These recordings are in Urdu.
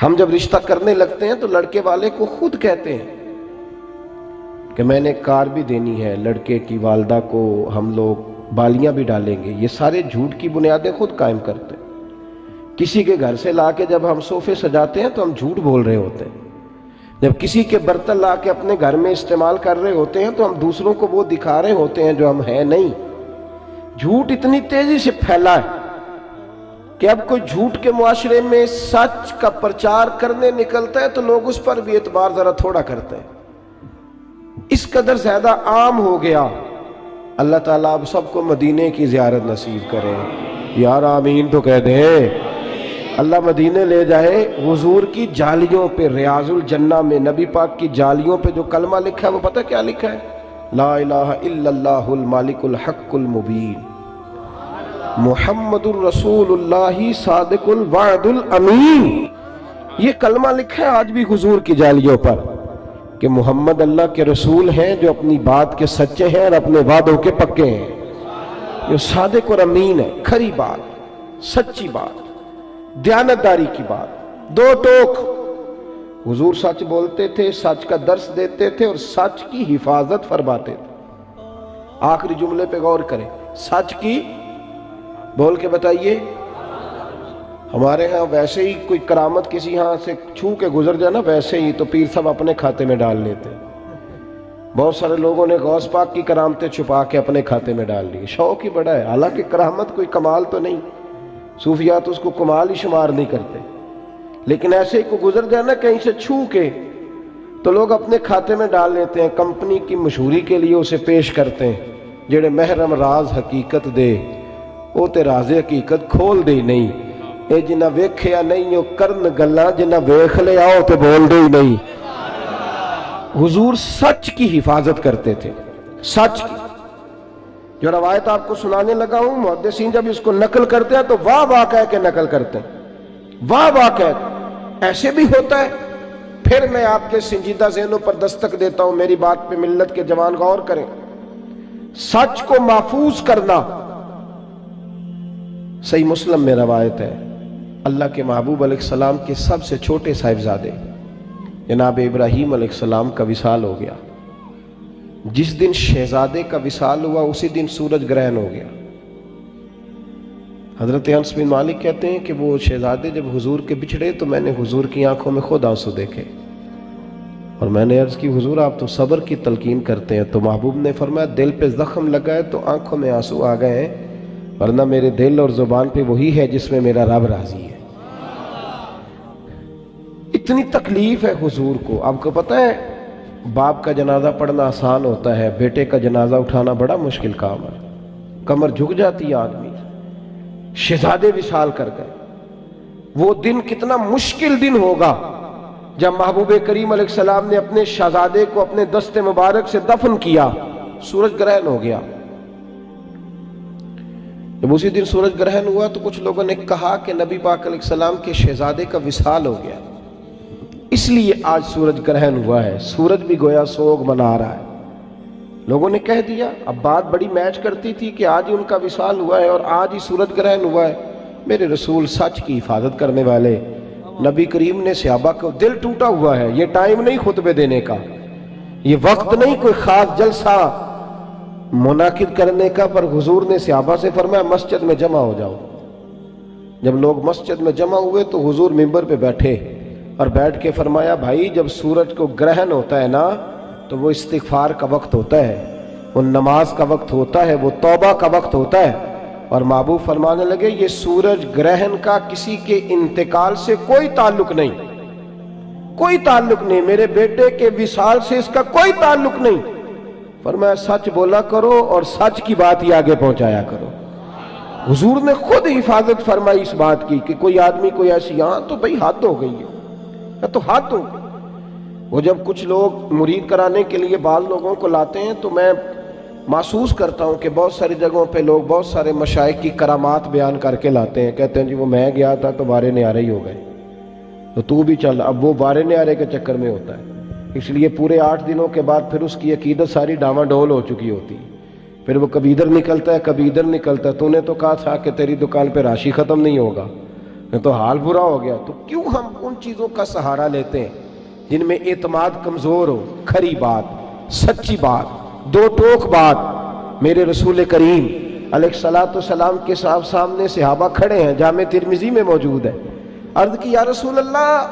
ہم جب رشتہ کرنے لگتے ہیں تو لڑکے والے کو خود کہتے ہیں کہ میں نے کار بھی دینی ہے، لڑکے کی والدہ کو ہم لوگ بالیاں بھی ڈالیں گے۔ یہ سارے جھوٹ کی بنیادیں خود قائم کرتے ہیں۔ کسی کے گھر سے لا کے جب ہم صوفے سجاتے ہیں تو ہم جھوٹ بول رہے ہوتے ہیں۔ جب کسی کے برتن لا کے اپنے گھر میں استعمال کر رہے ہوتے ہیں تو ہم دوسروں کو وہ دکھا رہے ہوتے ہیں جو ہم ہیں نہیں۔ جھوٹ اتنی تیزی سے پھیلا ہے کہ اب کوئی جھوٹ کے معاشرے میں سچ کا پرچار کرنے نکلتا ہے تو لوگ اس پر بھی اعتبار ذرا تھوڑا کرتے ہیں۔ اس قدر زیادہ عام ہو گیا۔ اللہ تعالیٰ اب سب کو مدینے کی زیارت نصیب کرے۔ یار آمین تو کہہ دیں۔ اللہ مدینے لے جائے، حضور کی جالیوں پہ، ریاض الجنہ میں نبی پاک کی جالیوں پہ جو کلمہ لکھا ہے وہ پتہ کیا لکھا ہے؟ لا الہ الا اللہ المالک الحق المبین محمد الرسول اللہ صادق الوعد الامین۔ یہ کلمہ لکھا ہے آج بھی حضور کی جالیوں پر کہ محمد اللہ کے رسول ہیں جو اپنی بات کے سچے ہیں اور اپنے وعدوں کے پکے ہیں، جو صادق اور امین ہے، کھری بات، سچی بات، دیانتداری کی بات، دو ٹوک۔ حضور سچ بولتے تھے، سچ کا درس دیتے تھے اور سچ کی حفاظت فرماتے تھے۔ آخری جملے پہ غور کریں، سچ کی، بول کے بتائیے۔ ہمارے ہاں ویسے ہی کوئی کرامت کسی ہاں سے چھو کے گزر جائے نا، ویسے ہی تو پیر صاحب اپنے کھاتے میں ڈال لیتے ہیں۔ بہت سارے لوگوں نے غوث پاک کی کرامتیں چھپا کے اپنے کھاتے میں ڈال لی، شوق ہی بڑا ہے، حالانکہ کرامت کوئی کمال تو نہیں، صوفیات اس کو کمال ہی شمار نہیں کرتے، لیکن ایسے ہی کو گزر جائے نا کہیں سے چھو کے تو لوگ اپنے کھاتے میں ڈال لیتے ہیں، کمپنی کی مشہوری کے لیے اسے پیش کرتے ہیں۔ جڑے محرم راز حقیقت دے او تے راز حقیقت کھول دے نہیں، اے جنہ ویکھیا نہیں او کرن گلاں، جنہ ویکھ لے آؤ تے بول دے ہی نہیں۔ حضور سچ کی حفاظت کرتے تھے، سچ کی۔ جو روایت آپ کو سنانے لگا ہوں، محدثین جب اس کو نقل کرتے ہیں تو واہ واہ کہہ کے نقل کرتے ہیں، واہ واہ کہہ۔ ایسے بھی ہوتا ہے۔ پھر میں آپ کے سنجیدہ ذہنوں پر دستک دیتا ہوں، میری بات پہ ملت کے جوان غور کریں۔ سچ کو محفوظ کرنا، صحیح مسلم میں روایت ہے، اللہ کے محبوب علیہ السلام کے سب سے چھوٹے صاحبزادے جناب ابراہیم علیہ السلام کا وصال ہو گیا۔ جس دن شہزادے کا وصال ہوا اسی دن سورج گرہن ہو گیا۔ حضرت انس بن مالک کہتے ہیں کہ وہ شہزادے جب حضور کے بچھڑے تو میں نے حضور کی آنکھوں میں خود آنسو دیکھے، اور میں نے عرض کی حضور آپ تو صبر کی تلقین کرتے ہیں، تو محبوب نے فرمایا دل پہ زخم لگا ہے تو آنکھوں میں آنسو آ گئے ہیں، ورنہ میرے دل اور زبان پہ وہی ہے جس میں میرا رب راضی ہے۔ اتنی تکلیف ہے حضور کو۔ آپ کو پتہ ہے باپ کا جنازہ پڑھنا آسان ہوتا ہے، بیٹے کا جنازہ اٹھانا بڑا مشکل کام ہے، کمر جھک جاتی ہے آدمی۔ شہزادے وصال کر گئے، وہ دن کتنا مشکل دن ہوگا جب محبوب کریم علیہ السلام نے اپنے شہزادے کو اپنے دست مبارک سے دفن کیا، سورج گرہن ہو گیا۔ جب اسی دن سورج گرہن ہوا تو کچھ لوگوں نے کہا کہ نبی پاک علیہ السلام کے شہزادے کا وصال ہو گیا، اس لیے آج سورج گرہن ہوا ہے، سورج بھی گویا سوگ منا رہا ہے۔ لوگوں نے کہہ دیا، اب بات بڑی میچ کرتی تھی کہ آج ہی ان کا وصال ہوا ہے اور آج ہی سورج گرہن ہوا ہے۔ میرے رسول سچ کی حفاظت کرنے والے نبی کریم نے صحابہ کو، دل ٹوٹا ہوا ہے، یہ ٹائم نہیں خطبے دینے کا، یہ وقت نہیں کوئی خاص جلسہ منعقد کرنے کا، پر حضور نے صحابہ سے فرمایا مسجد میں جمع ہو جاؤ۔ جب لوگ مسجد میں جمع ہوئے تو حضور منبر پہ بیٹھے اور بیٹھ کے فرمایا بھائی جب سورج کو گرہن ہوتا ہے نا تو وہ استغفار کا وقت ہوتا ہے، وہ نماز کا وقت ہوتا ہے، وہ توبہ کا وقت ہوتا ہے۔ اور محبوب فرمانے لگے یہ سورج گرہن کا کسی کے انتقال سے کوئی تعلق نہیں، کوئی تعلق نہیں، میرے بیٹے کے وصال سے اس کا کوئی تعلق نہیں۔ فرمایا سچ بولا کرو اور سچ کی بات ہی آگے پہنچایا کرو۔ حضور نے خود حفاظت فرمائی اس بات کی کہ کوئی آدمی کوئی ایسی، ہاں تو بھئی حد ہو گئی ہے، تو حد ہو گئی۔ وہ جب کچھ لوگ مرید کرانے کے لیے بعض لوگوں کو لاتے ہیں تو میں محسوس کرتا ہوں کہ بہت ساری جگہوں پہ لوگ بہت سارے مشائخ کی کرامات بیان کر کے لاتے ہیں، کہتے ہیں جی وہ میں گیا تھا تو بارے نیارے ہی ہو گئے، تو بھی چل۔ اب وہ بارے نیارے کے چکر میں ہوتا ہے، اس لیے پورے 8 دنوں کے بعد پھر اس کی عقیدت ساری ڈاواں ڈول ہو چکی ہوتی، پھر وہ کبھی ادھر نکلتا ہے کبھی ادھر نکلتا ہے۔ تو نے تو کہا تھا کہ تیری دکان پہ راشی ختم نہیں ہوگا، تو حال برا ہو گیا. تو کیوں ہم ان چیزوں کا سہارا لیتے ہیں جن میں اعتماد کمزور ہو؟ کھری بات، سچی بات، دو ٹوک بات. میرے رسول کریم علیہ الصلوۃ والسلام کے سامنے صحابہ کھڑے ہیں، جامع ترمذی میں موجود ہے. عرض کی یا رسول اللہ،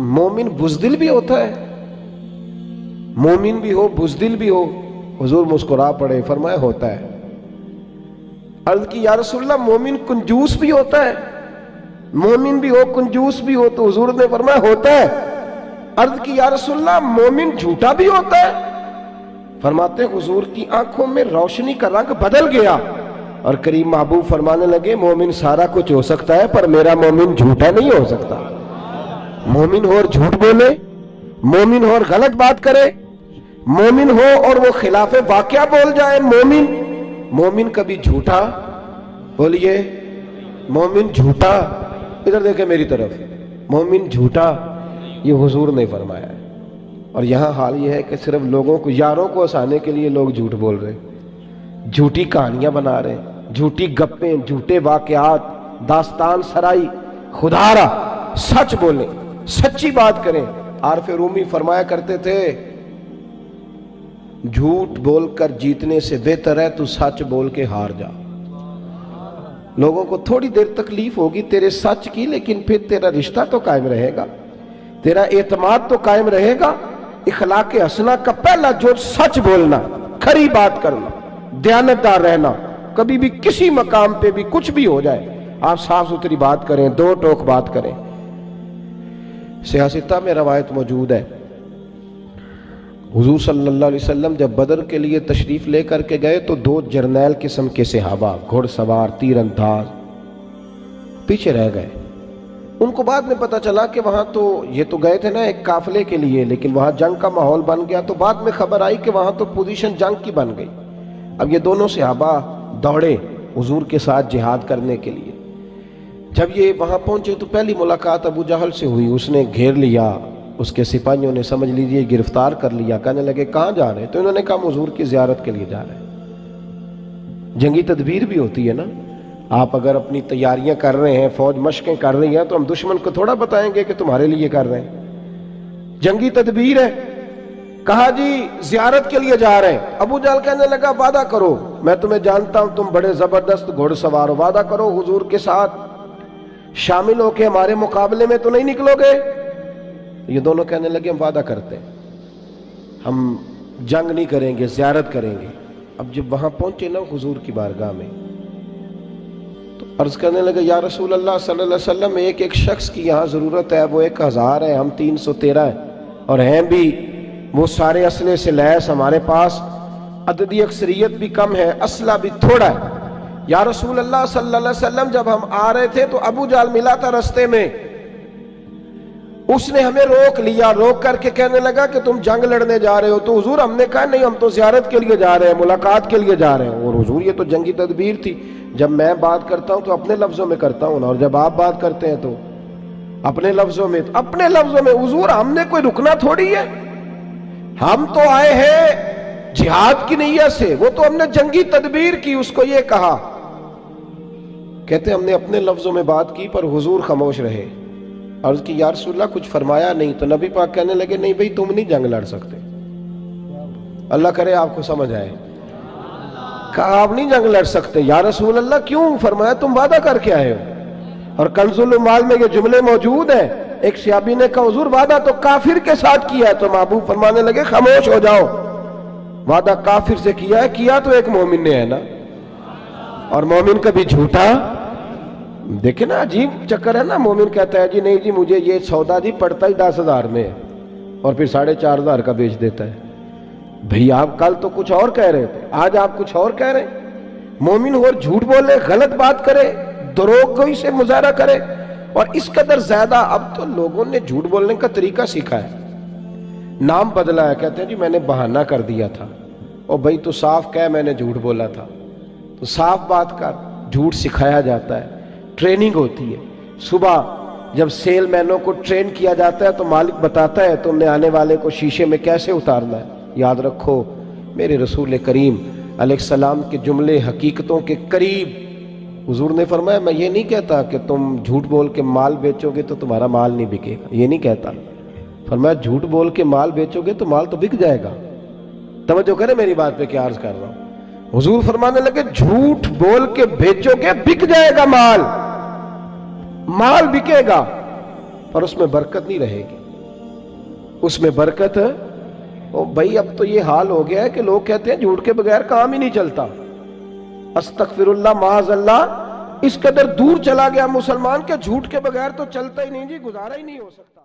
مومن بزدل بھی ہوتا ہے؟ مومن بھی ہو بزدل بھی ہو؟ حضور مسکرا پڑے، فرمایا ہوتا ہے. عرض کی یا رسول اللہ، مومن کنجوس بھی ہوتا ہے؟ مومن بھی ہو کنجوس بھی ہو؟ تو حضور نے فرمایا ہوتا ہے. عرض کی یا رسول اللہ، مومن جھوٹا بھی ہوتا ہے؟ فرماتے حضور کی آنکھوں میں روشنی کا رنگ بدل گیا اور کریم محبوب فرمانے لگے مومن سارا کچھ ہو سکتا ہے پر میرا مومن جھوٹا نہیں ہو سکتا. مومن ہو اور جھوٹ بولے، مومن ہو اور غلط بات کرے، مومن ہو اور وہ خلاف واقعہ بول جائے. مومن کبھی جھوٹا، بولیے مومن جھوٹا، ادھر دیکھیں میری طرف، مومن جھوٹا یہ حضور نے فرمایا ہے. اور یہاں حال یہ ہے کہ صرف لوگوں کو، یاروں کو ہنسانے کے لیے لوگ جھوٹ بول رہے، جھوٹی کہانیاں بنا رہے، جھوٹی گپیں، جھوٹے واقعات، داستان سرائی. خدا را سچ بولیں، سچی بات کریں. عارف رومی فرمایا کرتے تھے جھوٹ بول کر جیتنے سے بہتر ہے تو سچ بول کے ہار جا. لوگوں کو تھوڑی دیر تکلیف ہوگی تیرے سچ کی، لیکن پھر تیرا رشتہ تو قائم رہے گا، تیرا اعتماد تو قائم رہے گا. اخلاق حسنہ کا پہلا جو سچ بولنا، کھری بات کرنا، دیانتدار رہنا. کبھی بھی کسی مقام پہ بھی کچھ بھی ہو جائے آپ صاف ستھری بات کریں، دو ٹوک بات کریں. صحیح ستہ میں روایت موجود ہے، حضور صلی اللہ علیہ وسلم جب بدر کے لیے تشریف لے کر کے گئے تو 2 جرنیل قسم کے صحابہ، گھوڑ سوار، تیر انداز، پیچھے رہ گئے. ان کو بعد میں پتا چلا کہ وہاں تو یہ تو گئے تھے نا ایک قافلے کے لیے، لیکن وہاں جنگ کا ماحول بن گیا. تو بعد میں خبر آئی کہ وہاں تو پوزیشن جنگ کی بن گئی. اب یہ دونوں صحابہ دوڑے حضور کے ساتھ جہاد کرنے کے لیے. جب یہ وہاں پہنچے تو پہلی ملاقات ابو جہل سے ہوئی. اس نے گھیر لیا، اس کے سپاہیوں نے سمجھ لیجیے گرفتار کر لیا. کہنے لگے کہاں جا رہے؟ تو انہوں نے کہا حضور کی زیارت کے لیے جا رہے ہیں. جنگی تدبیر بھی ہوتی ہے نا. آپ اگر اپنی تیاریاں کر رہے ہیں، فوج مشقیں کر رہی ہیں، تو ہم دشمن کو تھوڑا بتائیں گے کہ تمہارے لیے کر رہے ہیں. جنگی تدبیر ہے. کہا جی زیارت کے لیے جا رہے ہیں. ابو جہل کہنے لگا وعدہ کرو، میں تمہیں جانتا ہوں تم بڑے زبردست گھوڑ سوار ہو، وعدہ کرو حضور کے ساتھ شامل ہو کے ہمارے مقابلے میں تو نہیں نکلو گے؟ یہ دونوں کہنے لگے ہم وعدہ کرتے ہیں، ہم جنگ نہیں کریں گے، زیارت کریں گے. اب جب وہاں پہنچے نا حضور کی بارگاہ میں تو عرض کرنے لگے یا رسول اللہ صلی اللہ علیہ وسلم، ایک شخص کی یہاں ضرورت ہے، وہ 1000 ہے، ہم 313 ہیں، اور ہیں بھی وہ سارے اسلحے سے لیس ہمارے پاس، عددی اکثریت بھی کم ہے، اسلحہ بھی تھوڑا ہے. یا رسول اللہ صلی اللہ علیہ وسلم، جب ہم آ رہے تھے تو ابو جہل ملا تھا رستے میں، اس نے ہمیں روک لیا، روک کر کے کہنے لگا کہ تم جنگ لڑنے جا رہے ہو. تو حضور ہم نے کہا نہیں، ہم تو زیارت کے لیے جا رہے ہیں، ملاقات کے لیے جا رہے ہیں. اور حضور یہ تو جنگی تدبیر تھی، جب میں بات کرتا ہوں تو اپنے لفظوں میں کرتا ہوں نا، اور جب آپ بات کرتے ہیں تو اپنے لفظوں میں. اپنے لفظوں میں حضور ہم نے کوئی رکنا تھوڑی ہے، ہم تو آئے ہیں جہاد کی نیت سے، وہ تو ہم نے جنگی تدبیر کی. اس کو یہ کہا، کہتے ہم نے اپنے لفظوں میں بات کی پر حضور خاموش رہے. عرض کی یا رسول اللہ کچھ فرمایا نہیں؟ تو نبی پاک کہنے لگے نہیں بھئی تم نہیں جنگ لڑ سکتے. اللہ کرے آپ کو سمجھ آئے. کہا آپ نہیں جنگ لڑ سکتے. یا رسول اللہ کیوں؟ فرمایا تم وعدہ کر کے آئے ہو. اور کنز المال میں یہ جملے موجود ہیں. ایک صحابی نے کہا حضور وعدہ تو کافر کے ساتھ کیا ہے. تو محبوب فرمانے لگے خاموش ہو جاؤ، وعدہ کافر سے کیا ہے، کیا تو ایک مومن نے ہے نا، اور مومن کبھی جھوٹا. دیکھیں نا عجیب چکر ہے نا. مومن کہتا ہے جی نہیں جی مجھے یہ سودا جی پڑتا ہی 10,000 میں ہے، اور پھر 4,500 کا بیچ دیتا ہے. بھئی آپ کل تو کچھ اور کہہ رہے تھے، آج آپ کچھ اور کہہ رہے ہیں. مومن ہو جھوٹ بولے، غلط بات کرے، دروغ گوئی سے مظاہرہ کرے. اور اس قدر زیادہ اب تو لوگوں نے جھوٹ بولنے کا طریقہ سیکھا ہے. نام بدلا ہے، کہتے ہیں جی میں نے بہانہ کر دیا تھا. اور بھئی تو صاف کہہ میں نے جھوٹ بولا تھا، تو صاف بات کر. جھوٹ سکھایا جاتا ہے، ٹریننگ ہوتی ہے. صبح جب سیل مینوں کو ٹرین کیا جاتا ہے تو مالک بتاتا ہے تم نے آنے والے کو شیشے میں کیسے اتارنا ہے. یاد رکھو میرے رسول کریم علیہ السلام کے جملے حقیقتوں کے قریب حضور نے فرمایا میں یہ نہیں کہتا کہ تم جھوٹ بول کے مال بیچو گے تو تمہارا مال نہیں بکے گا، یہ نہیں کہتا. فرمایا جھوٹ بول کے مال بیچو گے تو مال تو بک جائے گا. توجہ کریں میری بات پہ کیا عرض کر رہا ہوں. حضور فرمانے لگے جھوٹ بول کے بیچو گے بک جائے گا مال، مال بکے گا پر اس میں برکت نہیں رہے گی. اس میں برکت بھائی اب تو یہ حال ہو گیا ہے کہ لوگ کہتے ہیں جھوٹ کے بغیر کام ہی نہیں چلتا. استغفر اللہ معاذ اللہ، اس قدر دور چلا گیا مسلمان کہ جھوٹ کے بغیر تو چلتا ہی نہیں جی، گزارا ہی نہیں ہو سکتا.